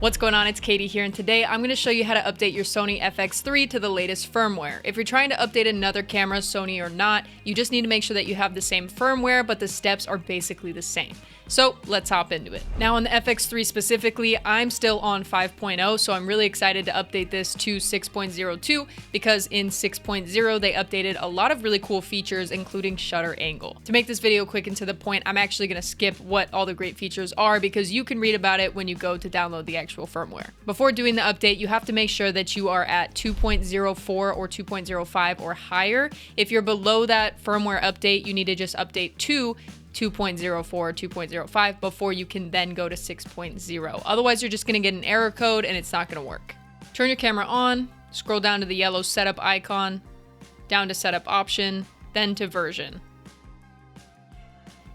What's going on? It's Katie here, and today I'm going to show you how to update your Sony FX3 to the latest firmware. If you're trying to update another camera, Sony or not, you just need to make sure that you have the same firmware, but the steps are basically the same. So let's hop into it. Now on the FX3 specifically, I'm still on 5.0, so I'm really excited to update this to 6.02 because in 6.0 they updated a lot of really cool features, including shutter angle. To make this video quick and to the point, I'm actually going to skip what all the great features are because you can read about it when you go to download the actual firmware. Before doing the update, you have to make sure that you are at 2.04 or 2.05 or higher. If you're below that firmware update, you need to just update to 2.04 or 2.05 before you can then go to 6.0. Otherwise, you're just going to get an error code and it's not going to work. Turn your camera on, scroll down to the yellow setup icon, down to setup option, then to version.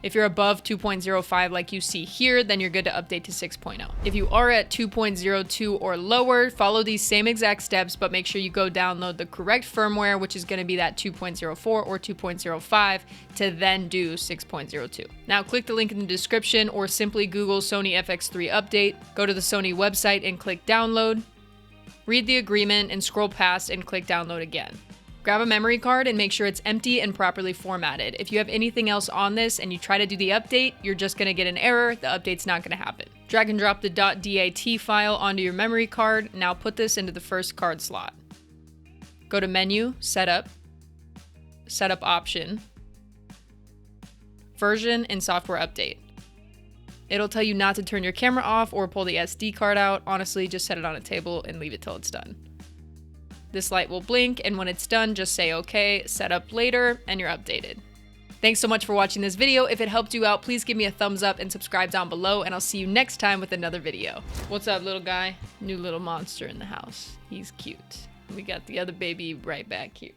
If you're above 2.05 like you see here, then you're good to update to 6.0. If you are at 2.02 or lower, follow these same exact steps, but make sure you go download the correct firmware, which is going to be that 2.04 or 2.05 to then do 6.02. Now click the link in the description or simply Google Sony FX3 update, go to the Sony website and click download, read the agreement and scroll past and click download again. Grab a memory card and make sure it's empty and properly formatted. If you have anything else on this and you try to do the update, you're just going to get an error. The update's not going to happen. Drag and drop the .dat file onto your memory card. Now put this into the first card slot. Go to Menu, Setup, Setup Option, Version, and Software Update. It'll tell you not to turn your camera off or pull the SD card out. Honestly, just set it on a table and leave it till it's done. This light will blink, and when it's done, just say okay, set up later, and you're updated. Thanks so much for watching this video. If it helped you out, please give me a thumbs up and subscribe down below, and I'll see you next time with another video. What's up, little guy? New little monster in the house. He's cute. We got the other baby right back here.